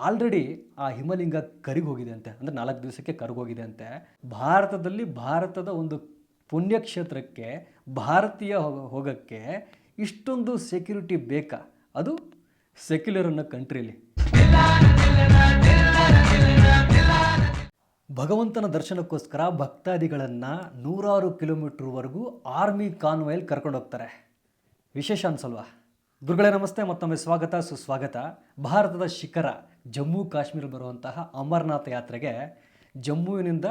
Already ಆ ಹಿಮಲಿಂಗ ಕರಗೋಗಿದೆ ಅಂತೆ, ಅಂದರೆ 4 ದಿವಸಕ್ಕೆ ಕರಗೋಗಿದೆ ಅಂತೆ. ಭಾರತದ ಒಂದು ಪುಣ್ಯಕ್ಷೇತ್ರಕ್ಕೆ ಭಾರತೀಯ ಹೋಗೋಕ್ಕೆ ಇಷ್ಟೊಂದು ಸೆಕ್ಯೂರಿಟಿ ಬೇಕಾ? ಅದು ಸೆಕ್ಯುಲರ್ ಅನ್ನೋ ಕಂಟ್ರಿಲಿ. ಭಗವಂತನ ದರ್ಶನಕ್ಕೋಸ್ಕರ ಭಕ್ತಾದಿಗಳನ್ನು 100 ಕಿಲೋಮೀಟರ್ವರೆಗೂ ಆರ್ಮಿ ಕಾನ್ವಾಯಲ್ಲಿ ಕರ್ಕೊಂಡು ಹೋಗ್ತಾರೆ. ವಿಶೇಷ ಅನ್ಸಲ್ವಾ? ಗುರುಗಳೇ ನಮಸ್ತೆ, ಮತ್ತೊಮ್ಮೆ ಸ್ವಾಗತ ಸುಸ್ವಾಗತ. ಭಾರತದ ಶಿಖರ ಜಮ್ಮು ಕಾಶ್ಮೀರ ಬರುವಂತಹ ಅಮರನಾಥ ಯಾತ್ರೆಗೆ ಜಮ್ಮುವಿನಿಂದ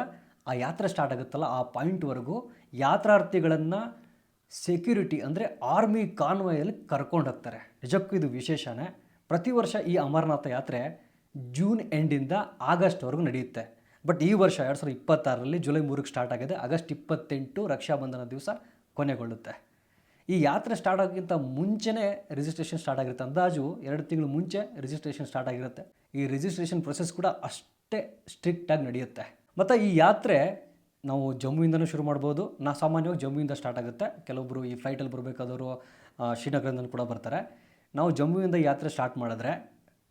ಆ ಯಾತ್ರೆ ಸ್ಟಾರ್ಟ್ ಆಗುತ್ತಲ್ಲ, ಆ ಪಾಯಿಂಟ್ವರೆಗೂ ಯಾತ್ರಾರ್ಥಿಗಳನ್ನು ಸೆಕ್ಯೂರಿಟಿ ಅಂದರೆ ಆರ್ಮಿ ಕಾನ್ವಾಯಲ್ಲಿ ಕರ್ಕೊಂಡು ಹೋಗ್ತಾರೆ. ನಿಜಕ್ಕೂ ಇದು ವಿಶೇಷನೇ. ಪ್ರತಿ ವರ್ಷ ಈ ಅಮರನಾಥ ಯಾತ್ರೆ ಜೂನ್ ಎಂಡಿಂದ ಆಗಸ್ಟ್ವರೆಗೂ ನಡೆಯುತ್ತೆ. ಬಟ್ ಈ ವರ್ಷ 2026ರಲ್ಲಿ ಜುಲೈ 3ಕ್ಕೆ ಸ್ಟಾರ್ಟ್ ಆಗಿದೆ. ಆಗಸ್ಟ್ 28 ರಕ್ಷಾಬಂಧನ ದಿವಸ ಕೊನೆಗೊಳ್ಳುತ್ತೆ. ಈ ಯಾತ್ರೆ ಸ್ಟಾರ್ಟ್ ಆಗೋಕ್ಕಿಂತ ಮುಂಚೆನೇ ರಿಜಿಸ್ಟ್ರೇಷನ್ ಸ್ಟಾರ್ಟ್ ಆಗಿರುತ್ತೆ. ಅಂದಾಜು 2 ತಿಂಗಳು ಮುಂಚೆ ರಿಜಿಸ್ಟ್ರೇಷನ್ ಸ್ಟಾರ್ಟ್ ಆಗಿರುತ್ತೆ. ಈ ರಿಜಿಸ್ಟ್ರೇಷನ್ ಪ್ರೊಸೆಸ್ ಕೂಡ ಅಷ್ಟೇ ಸ್ಟ್ರಿಕ್ಟಾಗಿ ನಡೆಯುತ್ತೆ. ಮತ್ತು ಈ ಯಾತ್ರೆ ನಾವು ಜಮ್ಮುವಿಂದನೂ ಶುರು ಮಾಡ್ಬೋದು. ಸಾಮಾನ್ಯವಾಗಿ ಜಮ್ಮುವಿಂದ ಸ್ಟಾರ್ಟ್ ಆಗುತ್ತೆ. ಕೆಲವೊಬ್ಬರು ಈ ಫ್ಲೈಟಲ್ಲಿ ಬರಬೇಕಾದವರು ಶ್ರೀನಗರದಿಂದ ಕೂಡ ಬರ್ತಾರೆ. ನಾವು ಜಮ್ಮುವಿಂದ ಯಾತ್ರೆ ಸ್ಟಾರ್ಟ್ ಮಾಡಿದ್ರೆ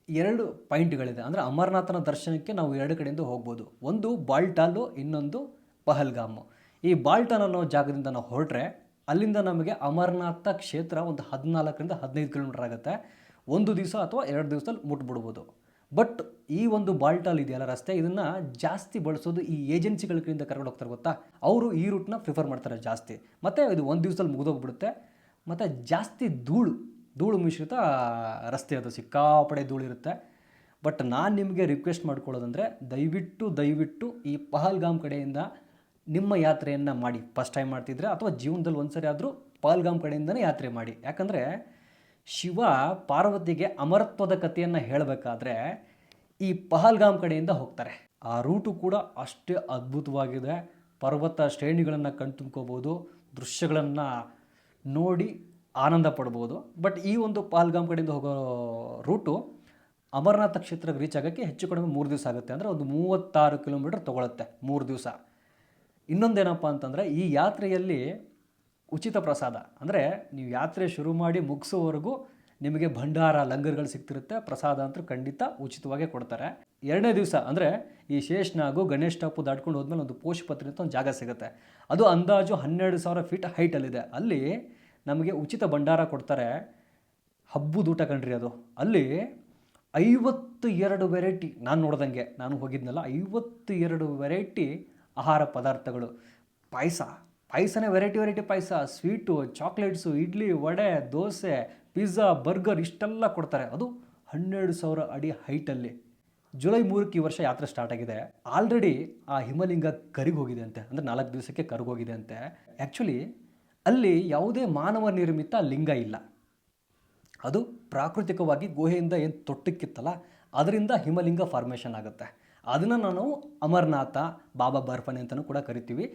2 ಪಾಯಿಂಟ್ಗಳಿದೆ. ಅಂದರೆ ಅಮರನಾಥನ ದರ್ಶನಕ್ಕೆ ನಾವು 2 ಕಡೆಯಿಂದ ಹೋಗ್ಬೋದು. ಒಂದು ಬಾಲ್ಟಾಲು, ಇನ್ನೊಂದು ಪಹಲ್ಗಾಮು. ಈ ಬಾಲ್ಟಾಲ್ ಅನ್ನೋ ಜಾಗದಿಂದ ನಾವು ಹೊರಟ್ರೆ ಅಲ್ಲಿಂದ ನಮಗೆ ಅಮರನಾಥ ಕ್ಷೇತ್ರ ಒಂದು 14ರಿಂದ 15 ಕಿಲೋಮೀಟರ್ ಆಗುತ್ತೆ. 1 ದಿವಸ ಅಥವಾ 2 ದಿವಸದಲ್ಲಿ ಮುಟ್ಬಿಡ್ಬೋದು. ಬಟ್ ಈ ಒಂದು ಬಾಲ್ಟಾಲ್ ಇದೆಯಲ್ಲ ರಸ್ತೆ, ಇದನ್ನು ಜಾಸ್ತಿ ಬಳಸೋದು ಈ ಏಜೆನ್ಸಿಗಳ ಕಡೆಯಿಂದ ಕರ್ಕೊಂಡು ಹೋಗ್ತಾರೆ ಗೊತ್ತಾ, ಅವರು ಈ ರೂಟ್ನ ಪ್ರಿಫರ್ ಮಾಡ್ತಾರೆ ಜಾಸ್ತಿ. ಮತ್ತು ಇದು 1 ದಿವಸದಲ್ಲಿ ಮುಗಿದೋಗ್ಬಿಡುತ್ತೆ. ಮತ್ತು ಜಾಸ್ತಿ ಧೂಳು ಮಿಶ್ರಿತ ರಸ್ತೆ, ಅದು ಸಿಕ್ಕಾಪಡೆ ಧೂಳಿರುತ್ತೆ. ಬಟ್ ನಾನು ನಿಮಗೆ ರಿಕ್ವೆಸ್ಟ್ ಮಾಡ್ಕೊಳ್ಳೋದಂದರೆ ದಯವಿಟ್ಟು ಈ ಪಹಲ್ಗಾಮ್ ಕಡೆಯಿಂದ ನಿಮ್ಮ ಯಾತ್ರೆಯನ್ನು ಮಾಡಿ. ಫಸ್ಟ್ ಟೈಮ್ ಮಾಡ್ತಿದ್ರೆ ಅಥವಾ ಜೀವನದಲ್ಲಿ ಒಂದ್ಸರಿ ಆದರೂ ಪಹಲ್ಗಾಮ್ ಕಡೆಯಿಂದನೇ ಯಾತ್ರೆ ಮಾಡಿ. ಯಾಕಂದರೆ ಶಿವ ಪಾರ್ವತಿಗೆ ಅಮರತ್ವದ ಕಥೆಯನ್ನು ಹೇಳಬೇಕಾದ್ರೆ ಈ ಪಹಲ್ಗಾಮ್ ಕಡೆಯಿಂದ ಹೋಗ್ತಾರೆ. ಆ ರೂಟು ಕೂಡ ಅಷ್ಟೇ ಅದ್ಭುತವಾಗಿದೆ. ಪರ್ವತ ಶ್ರೇಣಿಗಳನ್ನು ಕಣ್ತುಂಬ್ಕೋಬೋದು, ದೃಶ್ಯಗಳನ್ನು ನೋಡಿ ಆನಂದ ಪಡ್ಬೋದು. ಬಟ್ ಈ ಒಂದು ಪಹಲ್ಗಾಮ್ ಕಡೆಯಿಂದ ಹೋಗೋ ರೂಟು ಅಮರನಾಥ ಕ್ಷೇತ್ರಕ್ಕೆ ರೀಚ್ ಆಗೋಕ್ಕೆ ಹೆಚ್ಚು ಕಡಿಮೆ 3 ದಿವಸ ಆಗುತ್ತೆ. ಅಂದರೆ ಒಂದು 36 ಕಿಲೋಮೀಟರ್ ತೊಗೊಳುತ್ತೆ 3 ದಿವಸ. ಇನ್ನೊಂದೇನಪ್ಪ ಅಂತಂದರೆ ಈ ಯಾತ್ರೆಯಲ್ಲಿ ಉಚಿತ ಪ್ರಸಾದ, ಅಂದರೆ ನೀವು ಯಾತ್ರೆ ಶುರು ಮಾಡಿ ಮುಗಿಸೋವರೆಗೂ ನಿಮಗೆ ಭಂಡಾರ ಲಂಗರ್ಗಳು ಸಿಗ್ತಿರುತ್ತೆ. ಪ್ರಸಾದ ಅಂತೂ ಖಂಡಿತ ಉಚಿತವಾಗೇ ಕೊಡ್ತಾರೆ. 2ನೇ ದಿವಸ ಅಂದರೆ ಈ ಶೇಷ್ನಾಗು ಗಣೇಶ್ ಟಾಪು ದಾಟ್ಕೊಂಡು ಹೋದ್ಮೇಲೆ ಒಂದು ಪೋಷಪತ್ರಿ ಅಂತ ಒಂದು ಜಾಗ ಸಿಗುತ್ತೆ. ಅದು ಅಂದಾಜು 12,000 ಫೀಟ್ ಹೈಟಲ್ಲಿದೆ. ಅಲ್ಲಿ ನಮಗೆ ಉಚಿತ ಭಂಡಾರ ಕೊಡ್ತಾರೆ. ಹಬ್ಬದ ಊಟ ಕಂಡ್ರಿ ಅದು. ಅಲ್ಲಿ 52 ವೆರೈಟಿ, ನಾನು ನೋಡ್ದಂಗೆ, ನಾನು ಹೋಗಿದ್ನಲ್ಲ, 52 ವೆರೈಟಿ ಆಹಾರ ಪದಾರ್ಥಗಳು. ಪಾಯಸನೇ ವೆರೈಟಿ ಪಾಯಸ, sweet, chocolates, idli, vada, dosa, pizza, burger ಇಷ್ಟೆಲ್ಲ ಕೊಡ್ತಾರೆ. ಅದು 12,000 ಅಡಿ ಹೈಟಲ್ಲಿ. ಜುಲೈ 3ಕ್ಕೆ ಈ ವರ್ಷ ಯಾತ್ರೆ ಸ್ಟಾರ್ಟ್ ಆಗಿದೆ. ಆಲ್ರೆಡಿ ಆ ಹಿಮಲಿಂಗ ಕರಗೋಗಿದೆ ಅಂತೆ, ಅಂದರೆ 4 ದಿವಸಕ್ಕೆ ಕರಗೋಗಿದೆ ಅಂತೆ. ಆ್ಯಕ್ಚುಲಿ ಅಲ್ಲಿ ಯಾವುದೇ ಮಾನವ ನಿರ್ಮಿತ ಲಿಂಗ ಇಲ್ಲ. ಅದು ಪ್ರಾಕೃತಿಕವಾಗಿ ಗುಹೆಯಿಂದ ಏನು ತೊಟ್ಟಕ್ಕಿತ್ತಲ್ಲ, ಅದರಿಂದ ಹಿಮಲಿಂಗ ಫಾರ್ಮೇಷನ್ ಆಗುತ್ತೆ. ಅದನ್ನು ನಾವು ಅಮರನಾಥ, ಬಾಬಾ ಬರ್ಫನಿ ಅಂತಲೂ ಕೂಡ ಕರಿತೀವಿ.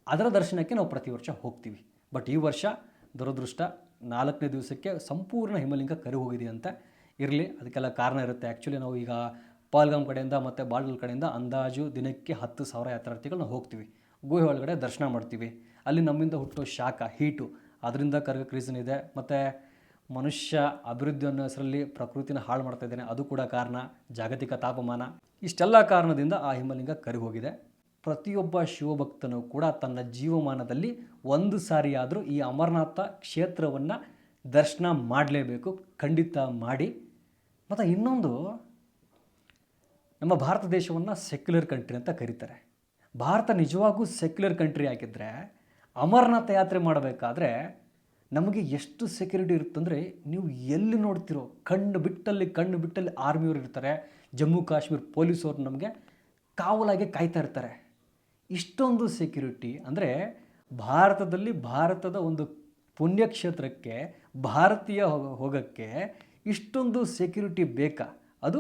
ಅದರ ದರ್ಶನಕ್ಕೆ ನಾವು ಪ್ರತಿ ವರ್ಷ ಹೋಗ್ತೀವಿ. ಬಟ್ ಈ ವರ್ಷ ದುರದೃಷ್ಟ 4ನೇ ದಿವಸಕ್ಕೆ ಸಂಪೂರ್ಣ ಹಿಮಲಿಂಗ ಕರಿ ಹೋಗಿದೆ ಅಂತ. ಇರಲಿ, ಅದಕ್ಕೆಲ್ಲ ಕಾರಣ ಇರುತ್ತೆ. ಆ್ಯಕ್ಚುಲಿ ನಾವು ಈಗ ಪಹಲ್ಗಾಮ್ ಕಡೆಯಿಂದ ಮತ್ತು ಬಾಲ್ಟಾಲ್ ಕಡೆಯಿಂದ ಅಂದಾಜು ದಿನಕ್ಕೆ 10,000 ಯಾತ್ರಾರ್ಥಿಗಳು ನಾವು ಹೋಗ್ತೀವಿ. ಗುಹೆ ಒಳಗಡೆ ದರ್ಶನ ಮಾಡ್ತೀವಿ. ಅಲ್ಲಿ ನಮ್ಮಿಂದ ಹುಟ್ಟೋ ಶಾಖ, ಹೀಟು, ಅದರಿಂದ ಕರಗಕ್ಕೆ ರೀಸನ್ ಇದೆ. ಮತ್ತು ಮನುಷ್ಯ ಅಭಿವೃದ್ಧಿ ಅನ್ನೋ ಹೆಸರಲ್ಲಿ ಪ್ರಕೃತಿನ ಹಾಳು ಮಾಡ್ತಾ ಇದ್ದಾನೆ, ಅದು ಕೂಡ ಕಾರಣ. ಜಾಗತಿಕ ತಾಪಮಾನ, ಇಷ್ಟೆಲ್ಲ ಕಾರಣದಿಂದ ಆ ಹಿಮಲಿಂಗ ಕರಿ ಹೋಗಿದೆ. ಪ್ರತಿಯೊಬ್ಬ ಶಿವಭಕ್ತನೂ ಕೂಡ ತನ್ನ ಜೀವಮಾನದಲ್ಲಿ 1 ಸಾರಿಯಾದರೂ ಈ ಅಮರನಾಥ ಕ್ಷೇತ್ರವನ್ನು ದರ್ಶನ ಮಾಡಲೇಬೇಕು. ಖಂಡಿತ ಮಾಡಿ. ಮತ್ತು ಇನ್ನೊಂದು, ನಮ್ಮ ಭಾರತ ದೇಶವನ್ನು ಸೆಕ್ಯುಲರ್ ಕಂಟ್ರಿ ಅಂತ ಕರೀತಾರೆ. ಭಾರತ ನಿಜವಾಗೂ ಸೆಕ್ಯುಲರ್ ಕಂಟ್ರಿ ಆಗಿದ್ದರೆ ಅಮರನಾಥ ಯಾತ್ರೆ ಮಾಡಬೇಕಾದ್ರೆ ನಮಗೆ ಎಷ್ಟು ಸೆಕ್ಯೂರಿಟಿ ಇರುತ್ತಂದರೆ, ನೀವು ಎಲ್ಲಿ ನೋಡ್ತಿರೋ ಕಣ್ಣು ಬಿಟ್ಟಲ್ಲಿ ಆರ್ಮಿಯವರು ಇರ್ತಾರೆ. ಜಮ್ಮು ಕಾಶ್ಮೀರ ಪೊಲೀಸವ್ರು ನಮಗೆ ಕಾವಲಾಗಿ ಕಾಯ್ತಾ ಇರ್ತಾರೆ. ಇಷ್ಟೊಂದು ಸೆಕ್ಯೂರಿಟಿ ಅಂದರೆ ಭಾರತದ ಒಂದು ಪುಣ್ಯಕ್ಷೇತ್ರಕ್ಕೆ ಭಾರತೀಯ ಹೋಗೋಕ್ಕೆ ಇಷ್ಟೊಂದು ಸೆಕ್ಯೂರಿಟಿ ಬೇಕಾ? ಅದು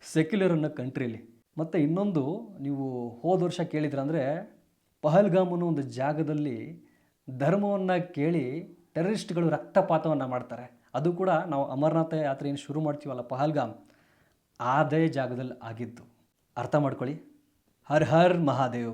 ಸೆಕ್ಯುಲರ್ ಅನ್ನೋ ಕಂಟ್ರಿಲಿ. ಮತ್ತು ಇನ್ನೊಂದು, ನೀವು ಹೋದ ವರ್ಷ ಕೇಳಿದ್ರಂದರೆ ಪಹಲ್ಗಾಮ್ ಅನ್ನೋ ಒಂದು ಜಾಗದಲ್ಲಿ ಧರ್ಮವನ್ನು ಕೇಳಿ ಟೆರರಿಸ್ಟ್ಗಳು ರಕ್ತಪಾತವನ್ನು ಮಾಡ್ತಾರೆ. ಅದು ಕೂಡ ನಾವು ಅಮರನಾಥ ಯಾತ್ರೆ ಏನು ಶುರು ಮಾಡ್ತೀವಲ್ಲ, ಪಹಲ್ಗಾಮ್, ಅದೇ ಜಾಗದಲ್ಲಿ ಆಗಿದ್ದು. ಅರ್ಥ ಮಾಡ್ಕೊಳ್ಳಿ. ಹರ್ ಹರ್ ಮಹಾದೇವ್.